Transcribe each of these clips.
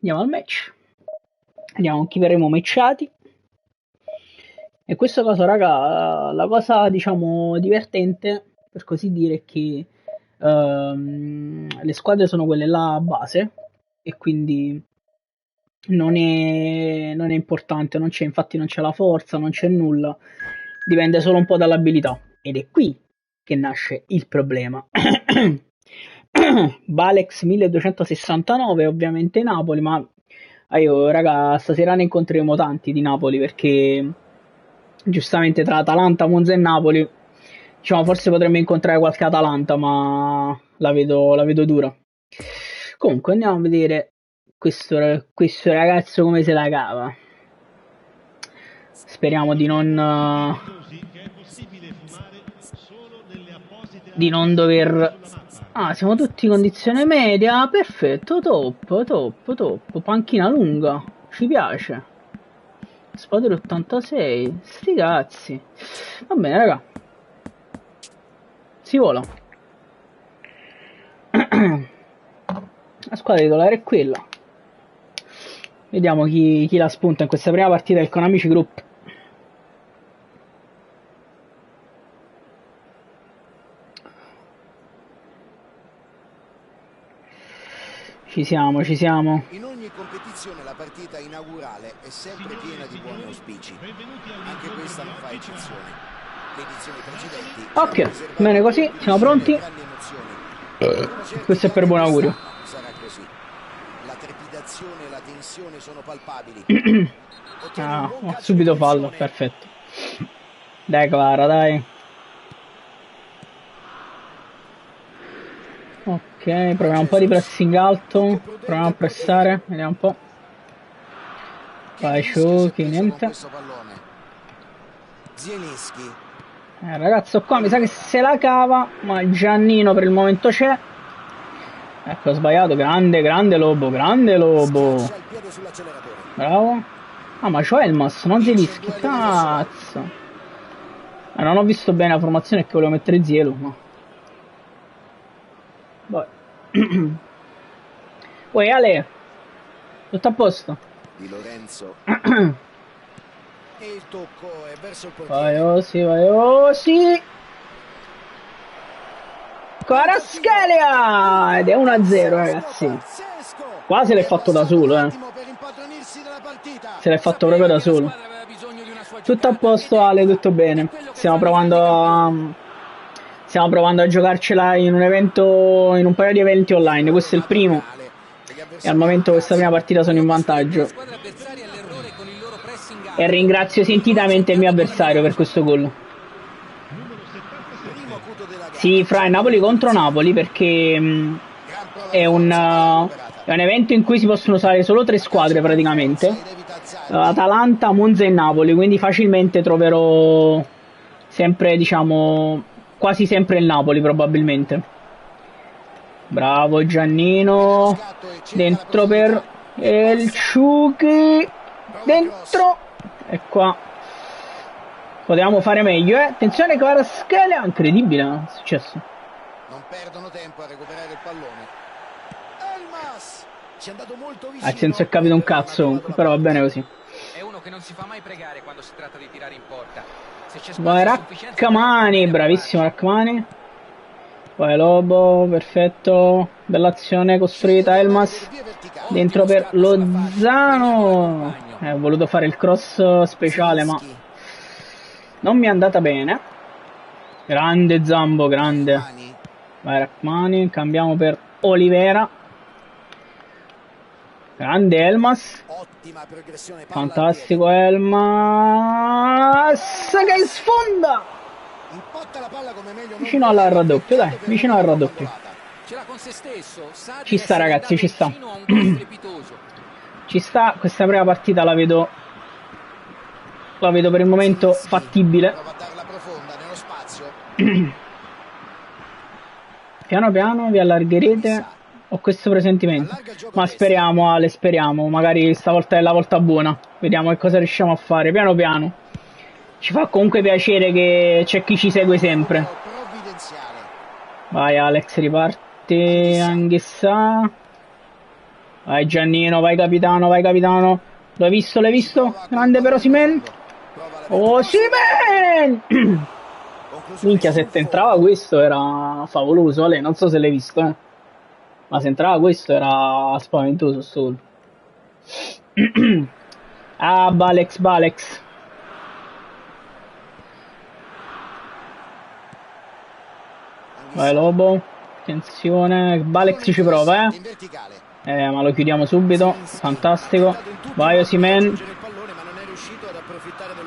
Andiamo al match. Vediamo con chi verremo matchati. E questa cosa, raga, la cosa diciamo divertente, per così dire, è che le squadre sono quelle là a base e quindi non è importante, infatti non c'è la forza, non c'è nulla, dipende solo un po' dall'abilità. Ed è qui che nasce il problema. Valex 1269, ovviamente Napoli, ma io, raga, stasera ne incontreremo tanti di Napoli perché giustamente tra Atalanta, Monza e Napoli, diciamo, forse potremmo incontrare qualche Atalanta, ma la vedo dura. Comunque andiamo a vedere questo ragazzo come se la cava. Speriamo di non dover... Ah, siamo tutti in condizione media, perfetto, top, panchina lunga, ci piace. Squadra 86, sti cazzi. Va bene, raga. Si vola. La squadra titolare è quella. Vediamo chi la spunta in questa prima partita del Konamici Group. Ci siamo. In ogni competizione la partita inaugurale è sempre piena di buoni auspici. Anche questa non fa eccezione. Le edizioni precedenti... Ok, bene così, siamo pronti. Questo è per buon augurio. Sarà così. La trepidazione e la tensione sono palpabili. Subito fallo, perfetto. Dai Clara, dai. Ok, proviamo un po' di pressing alto. Proviamo a pressare, vediamo un po'. Vai Shuki, niente. Ragazzo qua mi sa che se la cava, ma Giannino per il momento c'è. Ecco, ho sbagliato, grande Lobo. Bravo. Ah, ma c'ho Elmas, non si rischi, cazzo. Non ho visto bene la formazione che volevo mettere Zielu, ma... Vai. Uè, Ale. Tutto a posto? Di Lorenzo. E il tocco è verso il portiere. Vai, sì. Kvaratskhelia! Ed è 1-0, ragazzi. Qua se l'è fatto da solo, Se l'è fatto proprio da solo. Tutto a posto, Ale, tutto bene. Stiamo provando a giocarcela in un paio di eventi online. Questo è il primo. E al momento questa prima partita sono in vantaggio. E ringrazio sentitamente il mio avversario per questo gol. Sì, fra Napoli contro Napoli, perché è un evento in cui si possono usare solo 3 squadre praticamente. Atalanta, Monza e Napoli, quindi facilmente troverò sempre, diciamo, quasi sempre il Napoli probabilmente. Bravo Giannino, dentro per il Shuki, dentro, e qua potevamo fare meglio, attenzione Kvaratskhelia, incredibile, è successo. Non perdono tempo a recuperare il pallone. Elmas ci è andato molto vicino. Al senso è capito un cazzo comunque, però va bene così. È uno che non si fa mai pregare quando si tratta di tirare in porta. Se c'è vai Rachmani, bravissimo Rachmani. Vai Lobo, perfetto, bella azione costruita, Elmas dentro per Lozano. Ho voluto fare il cross speciale ma non mi è andata bene. Grande Zambo, grande. Vai Rachmani, cambiamo per Olivera. Grande Elmas. Fantastico Elmas che sfonda. Vicino al raddoppio, dai, vicino al raddoppio. Ci sta ragazzi, ci sta. Ci sta, questa prima partita la vedo per il momento fattibile. Piano piano vi allargherete, ho questo presentimento. Ma speriamo Ale, speriamo, magari stavolta è la volta buona. Vediamo che cosa riusciamo a fare, piano piano. Ci fa comunque piacere che c'è chi ci segue sempre. Vai Alex, riparte Anghissà. Vai Giannino, vai capitano, vai capitano. L'hai visto, l'hai visto? Grande per Osimhen. Osimhen! Minchia, se te entrava questo era favoloso, Ale. Non so se l'hai visto, ma se entrava questo era spaventoso sto gol. Ah, Balex, Balex. Vai Lobo. Attenzione, Balex ci prova, ma lo chiudiamo subito. Fantastico. Vai Osimhen.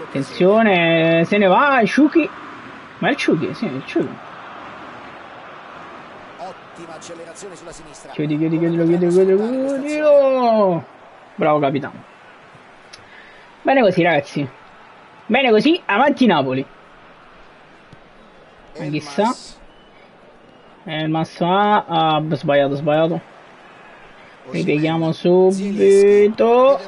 Attenzione, se ne va, Shuki. Ma è il Shuki, sì, è il Shuki. Ottima accelerazione sulla sinistra. Chiudi. Bravo capitano. Bene così, ragazzi. Bene così, avanti Napoli. Chissà. Il masso ha sbagliato. Ripieghiamo subito.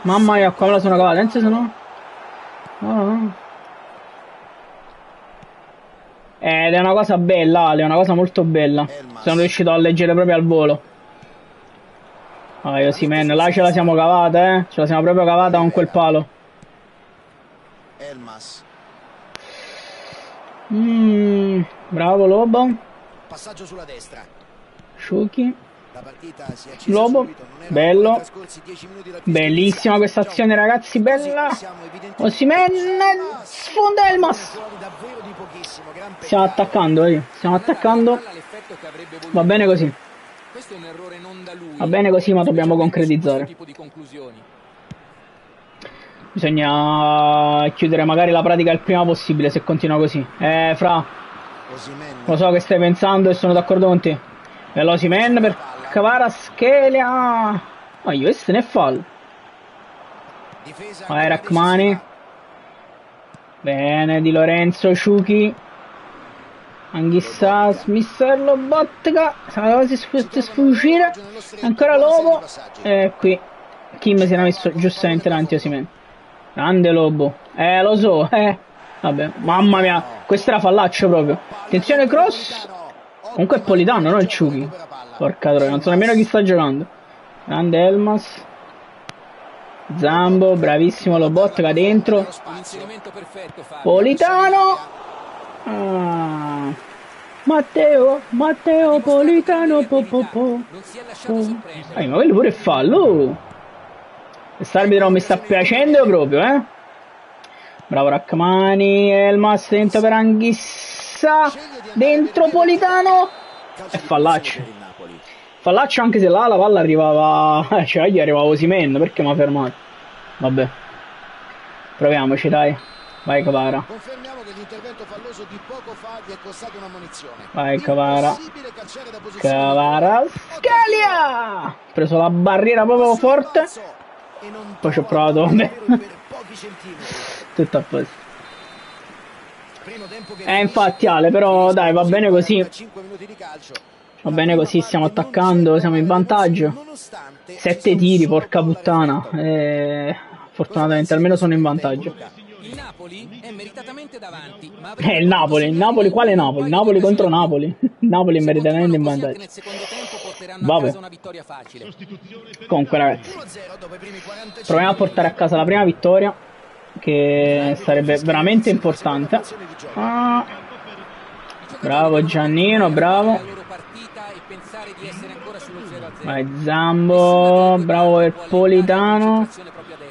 Mamma mia, qua me la sono cavata, senza se no. No. Ed è una cosa bella, Ale, è una cosa molto bella. Sono riuscito a leggere proprio al volo. Osimhen, là ce la siamo cavata, ce la siamo proprio cavata con quel palo. Elmas. Bravo Lobo. Passaggio sulla destra. Shuki. La partita si è accesa Lobo. Subito, Bello. Bellissima questa azione, ragazzi, bella. Osimhen sfonda Elmas. Stiamo attaccando, stiamo attaccando. Va bene così. Va bene così, ma dobbiamo concretizzare. Bisogna chiudere magari la pratica il prima possibile se continua così. Fra, lo so che stai pensando e sono d'accordo con te. E l'Osimhen per cavare a Schelia. Io questo ne è fallo. Vai Rachmani. Bene, Di Lorenzo, Shuki. Anghissà, Mister Lobotka. Stava quasi sfuggire. Ancora Lobo. E qui Kim si era messo giustamente davanti a Osimhen. Grande Lobo. Lo so, Vabbè, mamma mia, questo era fallaccio proprio. Attenzione cross. Comunque è Politano, non il Shuki. Porca troia, non so nemmeno chi sta giocando. Grande Elmas. Zambo, bravissimo Lobotka dentro. Politano. Matteo Politano. Ma quello pure è fallo. Quest'arbitro non mi sta piacendo proprio, Bravo Rachmani, Elmas dentro per Anghissà, dentro Politano. E fallaccio. Fallaccio anche se là la palla arrivava, cioè gli arrivava Osimhen, perché mi ha fermato? Vabbè. Proviamoci, dai. Vai Cavara. Confermiamo che l'intervento falloso di poco fa gli è costato una munizione. Vai Cavara. Cavara. Scalia! Ha preso la barriera proprio forte. Poi ci ho provato, vabbè. Tutto a posto. Infatti Ale, però dai, va bene così. Va bene così, stiamo attaccando, siamo in vantaggio. 7 tiri, porca puttana. Fortunatamente almeno sono in vantaggio. Il Napoli è meritatamente davanti. Ma il Napoli, quale Napoli? Napoli contro Napoli. Napoli è meritatamente in vantaggio. Vabbè. Comunque ragazzi, proviamo a portare a casa la prima vittoria, che sarebbe veramente importante. Bravo Giannino, bravo. Vai Zambo, bravo per Politano.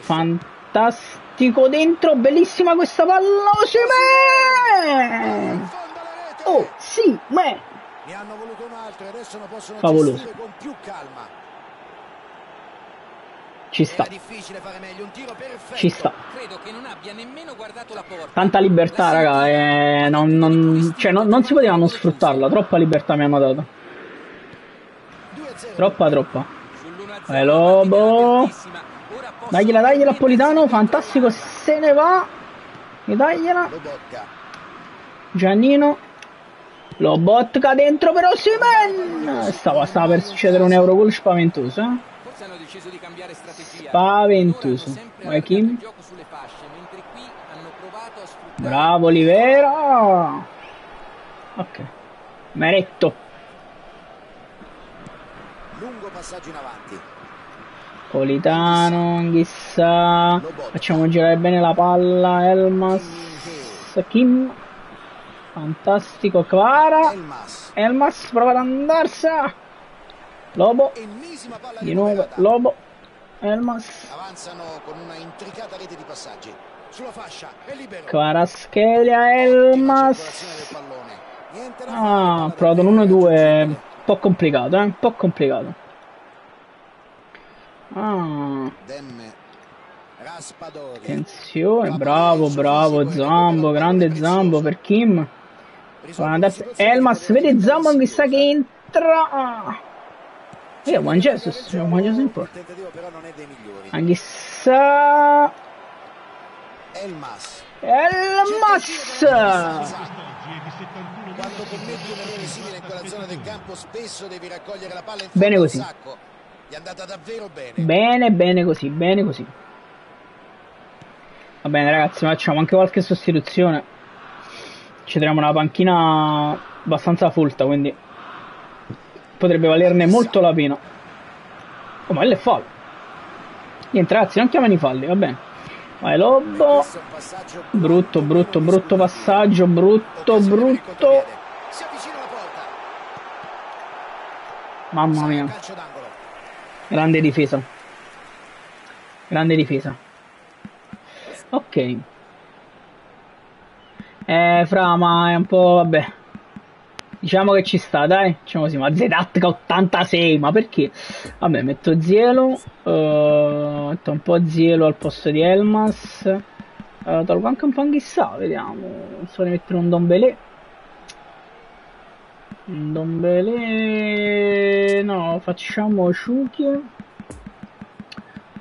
Fantastico dentro, bellissima questa palla. Osimhen! Oh, sì, ma favoloso. Ci sta. Ci sta. Tanta libertà, raga. Non si poteva non sfruttarla. Troppa libertà mi hanno dato. Troppa. Vai Lobo. Dagliela a Politano. Fantastico. Se ne va. E dagliela. Giannino. Lobotka dentro per Osimhen. Stava per succedere un Eurogol spaventoso, Spaventoso. Vai Kim. Bravo Olivera. Ok. Meretto. Lungo passaggio in avanti. Politano, chissà. Facciamo girare bene la palla. Elmas. Kim. Fantastico. Kvara. Elmas prova ad andarsela. Lobo. Di nuovo Lobo. Elmas. Avanzano con una intricata rete di passaggi. Sulla fascia è libero. Kvaratskhelia, Elmas. Ah, ho provato l'1-2. Un po' complicato, un po' complicato. Ah. Attenzione, bravo, bravo Zambo, grande Zambo per Kim. Elmas, vede Zambo, chissà che entra. Juan Jesus in porta. Chissà. Elmas. Quando commetti un errore simile in quella zona del campo, spesso devi raccogliere la palla in fondo al sacco. Gli è andata davvero bene. Bene, bene così, bene così. Va bene ragazzi, facciamo anche qualche sostituzione. Ci troviamo una panchina abbastanza folta, quindi potrebbe valerne molto la pena. Oh, ma è fallo. Niente ragazzi, non chiamano i falli, va bene. Vai Lobo. Brutto, brutto, brutto passaggio. Brutto, brutto. Mamma mia. Grande difesa. Grande difesa. Ok. Fra, ma è un po'... vabbè. Diciamo che ci sta, dai. Diciamo così, ma Zedatka 86, ma perché? Vabbè, metto Zielo. Metto un po' Zielo al posto di Elmas. Tolgo anche un po' Anghissà, vediamo. So di mettere un Dombele. Un Dombele... no, facciamo Shuki. Un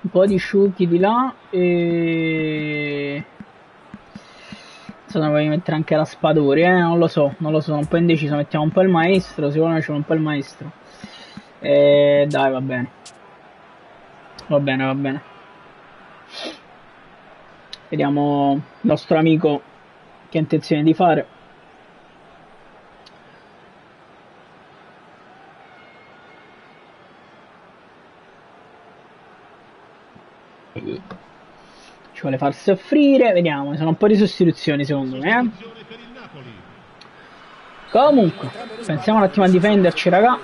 po' di Shuki di là. E... non voglio mettere anche Raspadori, non lo so, sono un po' indeciso, mettiamo un po' il maestro, secondo me c'è un po' il maestro. Dai, va bene. Va bene, va bene. Vediamo il nostro amico che ha intenzione di fare. Ci vuole far soffrire, vediamo, sono un po' di sostituzioni secondo me. Comunque, pensiamo un attimo a difenderci, raga.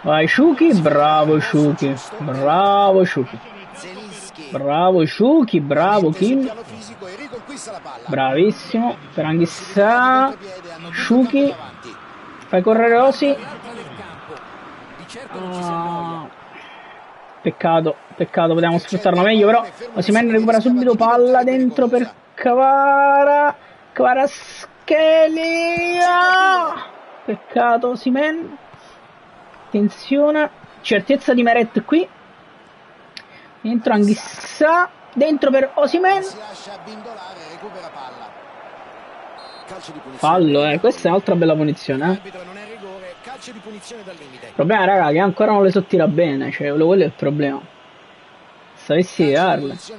Vai Shuki, bravo Shuki, bravo Shuki. Bravo Shuki, bravo Kim. Bravissimo, per Anghissà. Shuki, fai correre Osi. Peccato, peccato, potevamo sfruttarlo meglio, però Osimhen recupera subito palla dentro per Kvara. Kvaratskhelia. Peccato Osimhen. Attenzione, certezza di Meret qui. Dentro Anghissà, dentro per Osimhen. Fallo, questa è un'altra bella punizione, Il problema, raga, che ancora non le so tira bene, cioè quello è il problema. Sapessi tirarle. Ci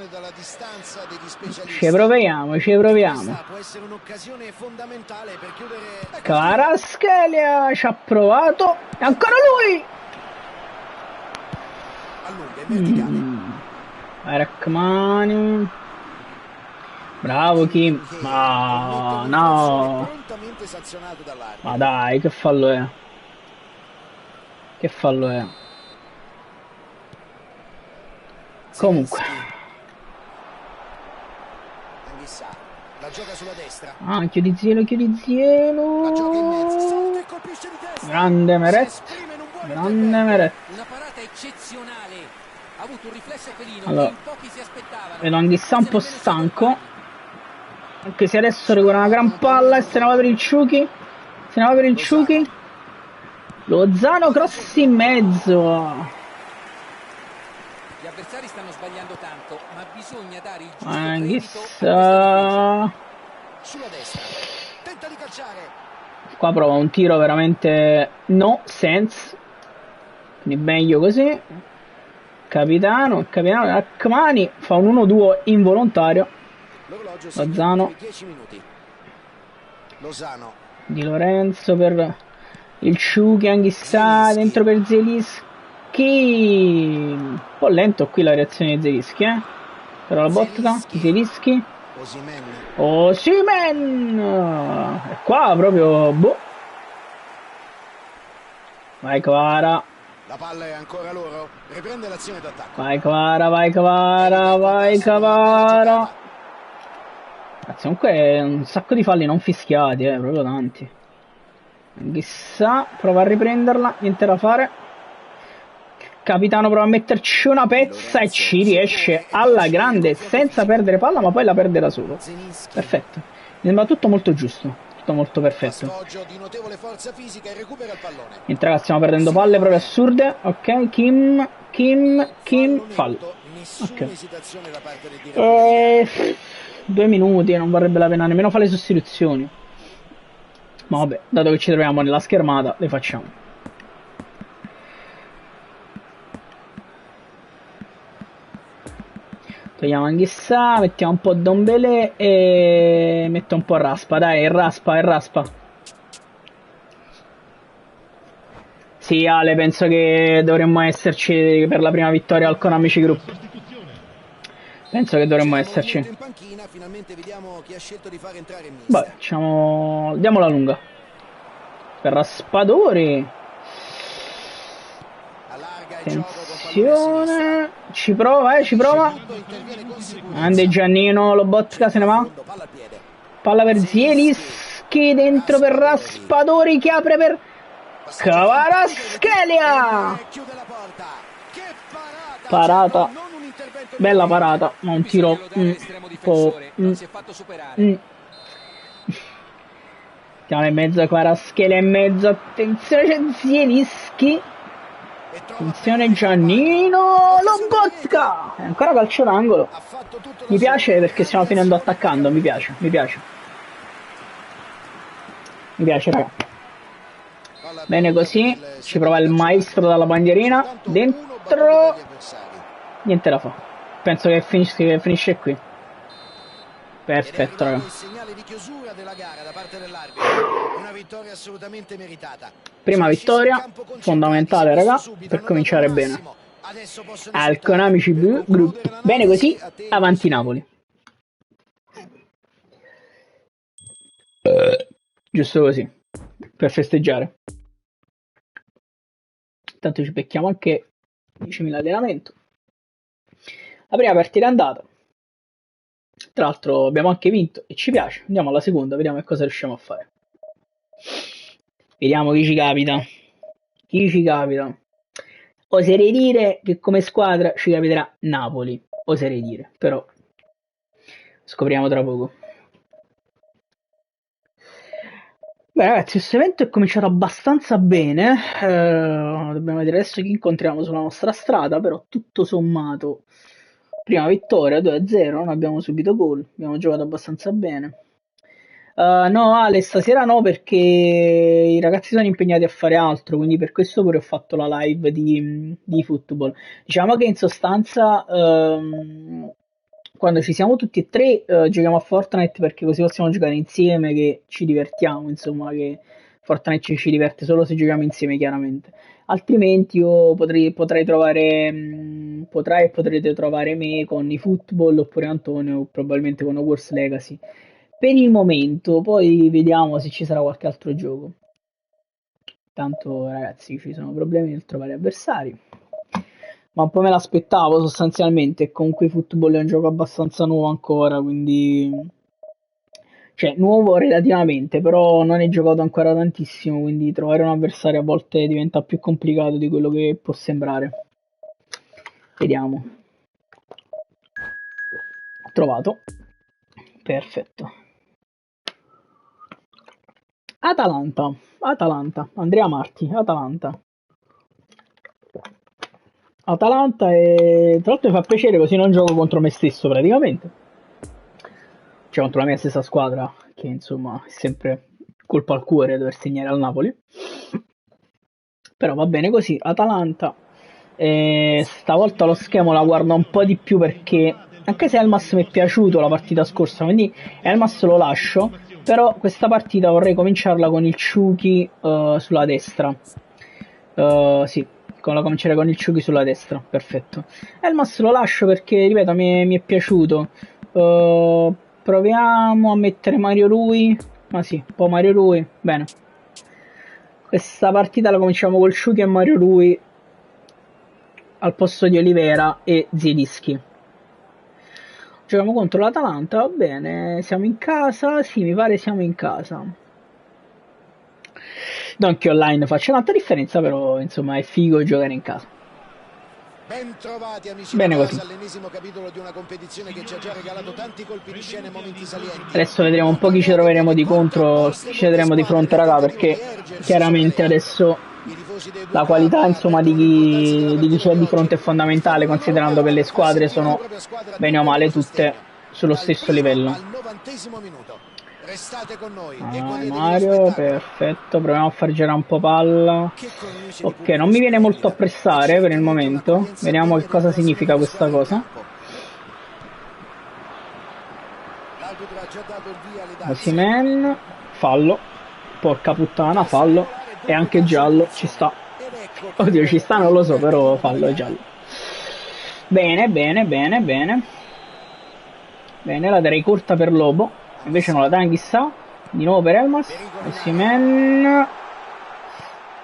proviamo, ci proviamo. Kvaratskhelia ci ha provato. E ancora lui! Rachmani. Bravo Kim. Ma no. Ma dai, che fallo è? Che fallo è? Comunque. Ah, chiudi Zielo, chiudi Zielo. Grande Meret. Grande Meret. Una parata eccezionale. Ha avuto un riflesso felino allora, che in pochi si aspettavano. vedo Anghissà un po' stanco. Anche se adesso recupera una gran palla e se ne va per il Shuki. Se ne va per il Shuki. Lozano cross in mezzo. Gli avversari stanno sbagliando tanto, ma bisogna dare il giusto Anghissà. Sulla destra. Tenta di calciare. Qua prova un tiro veramente no sense. Quindi meglio così. Capitano Rachmani fa un 1-2 involontario. Lozano. Di Lorenzo per Il Ciuchi Anghissà dentro per Zielinski. Un po' lento qui la reazione di Zielinski, però la botta. Zielinski. Osimhen. E qua proprio boh. Vai Kvara. La palla è ancora loro. Riprende l'azione d'attacco. Vai Kvara, vai Kvara, vai Kvara. Ragazzi, comunque un sacco di falli non fischiati, proprio tanti. Chissà, prova a riprenderla, niente da fare. Capitano prova a metterci una pezza e ci riesce alla grande senza perdere palla, ma poi la perde da solo. Perfetto. Mi sembra tutto molto giusto, tutto molto perfetto. Niente ragazzi, stiamo perdendo palle proprio assurde. Ok, Kim, fallo. Ok. 2 minuti, non varrebbe la pena nemmeno fare le sostituzioni. Ma vabbè, dato che ci troviamo nella schermata, le facciamo. Togliamo Anghissà, mettiamo un po' Dombele e metto un po' Raspa, dai, raspa. Sì, Ale, penso che dovremmo esserci per la prima vittoria al Konamici Group. Penso che dovremmo esserci. Vabbè, facciamo... diamola lunga. Per Raspadori. Attenzione. Ci prova. Grande Giannino, Lobotka se ne va. Palla per Zielinski, dentro per Raspadori che apre per Kvaratskhelia. Parata. Bella parata, ma un tiro un po'. Siamo in mezzo a Kvaratskhelia in mezzo. Attenzione, c'è Zielinski. Attenzione Giannino, Lobotka. È ancora calcio d'angolo. Mi piace perché stiamo finendo attaccando. Mi piace raga. Bene così. Ci prova il maestro dalla bandierina. Dentro. Niente da fare. Penso che finisce qui. Perfetto raga. Prima vittoria fondamentale raga, per cominciare bene al Konamici Group. Bene così, avanti Napoli. Giusto così, per festeggiare. Intanto ci becchiamo anche 10.000 allenamento. La prima partita è andata. Tra l'altro abbiamo anche vinto e ci piace. Andiamo alla seconda, vediamo che cosa riusciamo a fare. Vediamo chi ci capita. Oserei dire che come squadra ci capiterà Napoli. Oserei dire, però scopriamo tra poco. Beh ragazzi, questo evento è cominciato abbastanza bene. Dobbiamo vedere adesso chi incontriamo sulla nostra strada, però tutto sommato prima vittoria 2-0, non abbiamo subito gol, abbiamo giocato abbastanza bene. No Ale, stasera no perché i ragazzi sono impegnati a fare altro, quindi per questo pure ho fatto la live di football. Diciamo che in sostanza quando ci siamo tutti e tre giochiamo a Fortnite perché così possiamo giocare insieme, che ci divertiamo, insomma, che Fortnite ci diverte solo se giochiamo insieme chiaramente. Altrimenti io potrei trovare potrete trovare me con i football oppure Antonio probabilmente con Hogwarts Legacy per il momento, poi vediamo se ci sarà qualche altro gioco. Tanto ragazzi ci sono problemi nel trovare avversari, ma un po' me l'aspettavo sostanzialmente. Comunque football è un gioco abbastanza nuovo ancora, quindi cioè nuovo relativamente, però non è giocato ancora tantissimo, quindi trovare un avversario a volte diventa più complicato di quello che può sembrare. Vediamo. Ho trovato. Perfetto. Atalanta, Andrea Marti, Atalanta e tra l'altro mi fa piacere così non gioco contro me stesso praticamente. Cioè contro la mia stessa squadra, che insomma è sempre colpa al cuore dover segnare al Napoli. Però va bene così, Atalanta. Stavolta lo schema la guardo un po' di più perché, anche se Elmas mi è piaciuto la partita scorsa, quindi Elmas lo lascio. Però questa partita vorrei cominciarla con il Chucky sulla destra. Sì, comincerei con il Chucky sulla destra, perfetto. Elmas lo lascio perché, ripeto, mi è piaciuto. Proviamo a mettere Mario Rui. Ma sì, un po' Mario Rui, bene. Questa partita la cominciamo col Chucky e Mario Rui al posto di Olivera e Zielinski. Giochiamo contro l'Atalanta, va bene, siamo in casa, sì, mi pare siamo in casa. Non che online faccia tanta differenza, però insomma è figo giocare in casa. Ben trovati amici bene di così. casa, all'ennesimo capitolo di una competizione che ci ha già regalato tanti colpi di scena e momenti salienti. Adesso vedremo un po' chi ci troveremo di contro, chi ci vedremo di fronte, raga, perché chiaramente adesso la qualità insomma di chi c'è di fronte è fondamentale, considerando che le squadre sono bene o male tutte sullo stesso livello. Restate con noi. Mario, perfetto, proviamo a far girare un po' palla. Ok, non mi viene molto a pressare per il momento. Vediamo che cosa significa questa cosa. Osimhen, fallo. Porca puttana, fallo. E anche giallo, ci sta. Oddio, ci sta, non lo so, però fallo è giallo. Bene, bene, bene, bene. Bene, la darei corta per Lobo. Invece non la dà Anghissà. Di nuovo per Elmas. Osimhen.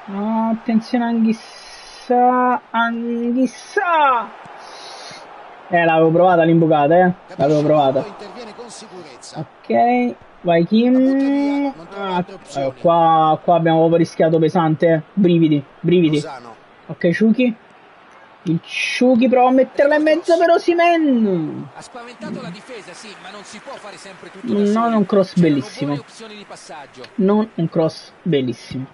No, attenzione Anghissà. Anghissà. L'avevo provata l'imbucata, l'avevo provata. Ok, vai Kim. Qua abbiamo proprio rischiato pesante. Brividi, brividi. Ok, Chucky. Il Chucky prova a metterla in mezzo per Osimhen. Ha spaventato la difesa, sì, ma non si può fare sempre tutto da soli. Non un cross bellissimo. Non un cross bellissimo.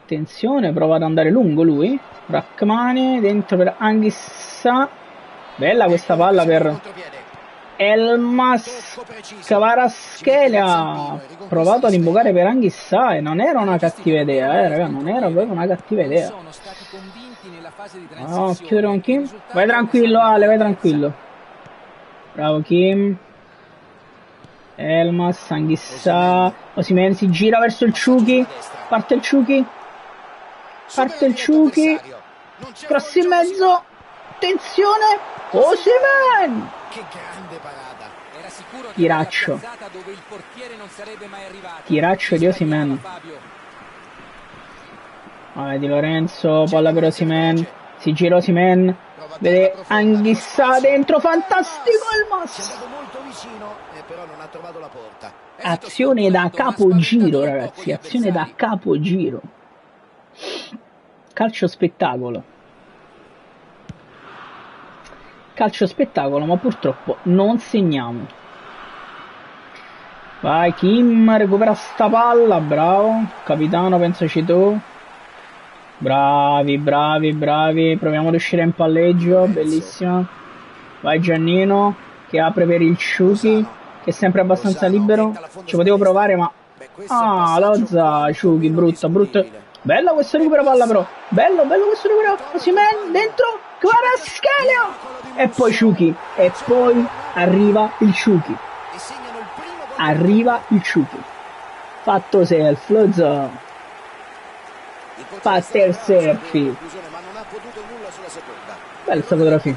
Attenzione, prova ad andare lungo lui. Rachmani dentro per Anghissà. Bella questa palla per Elmas. Kvaratskhelia ha provato ad invocare per Anghissà e non era una cattiva idea, raga, non era proprio una cattiva idea. No, chiudere con Kim. Vai tranquillo Ale, vai tranquillo. Bravo Kim. Elmas, Anghissà. Osimhen si gira verso il Chucky. Parte il Chucky. Parte il Chucky. Cross in mezzo. Attenzione. Osimhen. Che grande parata. Era sicuro di tiraccio. dove il portiere non sarebbe mai arrivato. Tiraccio di Osimhen. Vai Di Lorenzo, palla per Osimhen. Si gira Osimhen. Vede Anghissà dentro, fantastico Elmas. Però non ha trovato la porta. Azione da capogiro, ragazzi, azione da capogiro. Calcio spettacolo. Calcio spettacolo, ma purtroppo non segniamo. Vai Kim, recupera sta palla, bravo. Capitano, pensaci tu. Bravi, bravi, bravi. Proviamo ad uscire in palleggio, bellissima. Vai Giannino, che apre per il Chucky, che è sempre abbastanza libero. Ci potevo provare, ma... Ah, Lozza, Chucky, brutta, brutta. Bella questo recupero palla però. Bello, bello questo recupero. Osimhen, dentro. Kvaratskhelia. E poi Chucky. E poi arriva il Chucky. Arriva il Chucky. Fatto self, Lozza. Pater selfie. Bella sta fotografia.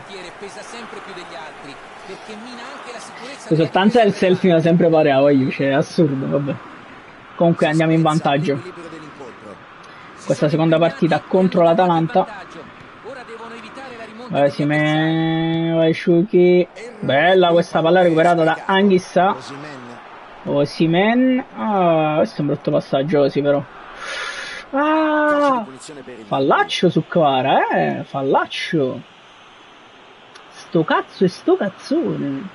La sostanza del selfie mi sempre pare a voglio, cioè è assurdo, vabbè. Comunque andiamo in vantaggio. Questa seconda partita contro l'Atalanta. Vai Osimhen, vai Chucky. Bella questa palla recuperata da Anghissà. Osimhen. Ah, questo è un brutto passaggio così però. Ah, fallaccio su Kvara, fallaccio. Sto cazzo e sto cazzone.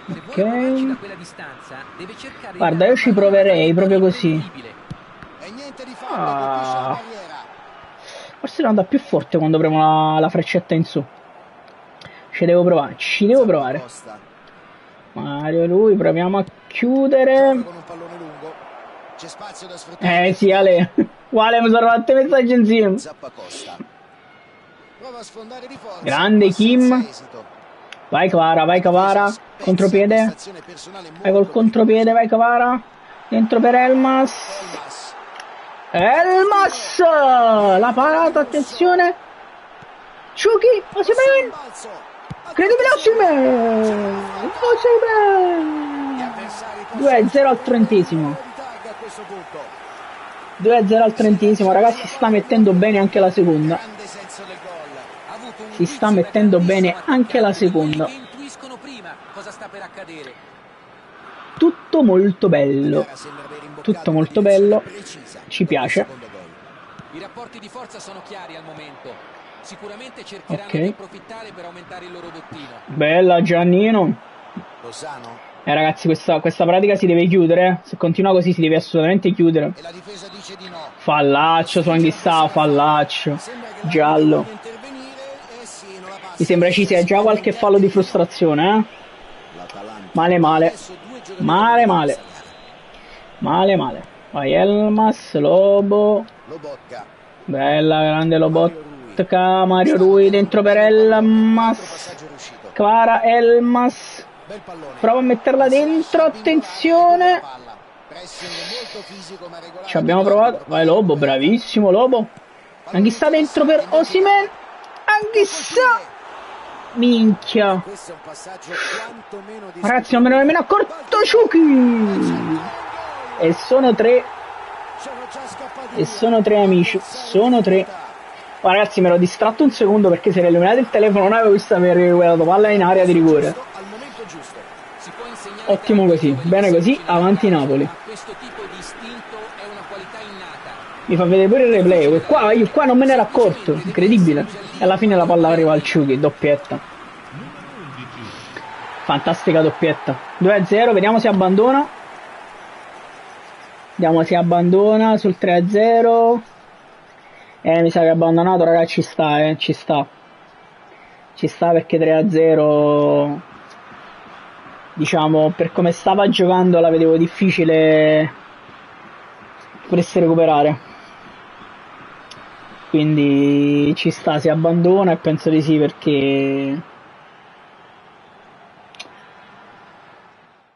Ok. Guarda, io ci proverei proprio così. Ah. Forse devo andare più forte quando premo la freccetta in su. Ci devo provare, ci devo provare. Mario lui, proviamo a chiudere. Sì, Ale. Quale mi sono fatto i messaggi insieme. Grande Kim. Vai Kvara, vai Kvara. Contropiede. Vai col contropiede, vai Kvara. Dentro per Elmas. Elmas! La parata, attenzione. Chucky, Osimhen. Incredibile Osimhen. Osimhen. 2-0 al 30esimo. 2-0 al 30esimo, ragazzi, si sta mettendo bene anche la seconda. Si sta mettendo bene anche la seconda. Tutto molto bello. Tutto molto bello. Ci piace. I rapporti di forza sono chiari al momento. Sicuramente cercheranno di approfittare per aumentare il loro bottino. Bella Giannino. Ragazzi, questa pratica si deve chiudere. Se continua così si deve assolutamente chiudere. Fallaccio su Anghissà, fallaccio. Giallo. Mi sembra ci sia già qualche fallo di frustrazione, Male male. Male male. Male male. Vai Elmas, Lobo. Bella, grande Lobotka. Mario Rui dentro per Elmas. Kvara, Elmas. Prova a metterla dentro, attenzione. Ci abbiamo provato. Vai Lobo, bravissimo Lobo. Anghissà dentro per Osimhen. Anghissà. Minchia. Ragazzi, non me ne ho nemmeno accorto. Chucky. E sono tre. E sono tre, amici. Sono tre. Oh, ragazzi, mi ero distratto un secondo perché si era illuminato il telefono. Non avevo visto aver quella palla in area di rigore. Ottimo così. Bene così. Avanti Napoli. Mi fa vedere pure il replay. Qua, io qua non me ne ero accorto. Incredibile. E alla fine la palla arriva al Chucky. Doppietta. Fantastica doppietta. 2-0. Vediamo se abbandona. Vediamo se abbandona sul 3-0. Mi sa che ha abbandonato, ragazzi. Ci sta, ci sta. Ci sta perché 3-0, diciamo, per come stava giocando la vedevo difficile potesse recuperare. Quindi ci sta, si abbandona e penso di sì perché...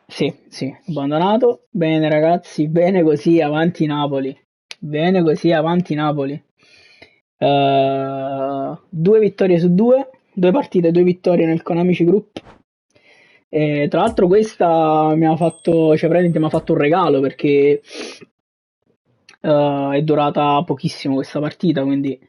Sì, abbandonato. Bene ragazzi, bene così, avanti Napoli. Bene così, avanti Napoli. 2 vittorie su 2 partite, 2 vittorie nel Konamici Group. E tra l'altro questa mi ha fatto, cioè praticamente mi ha fatto un regalo perché è durata pochissimo questa partita, quindi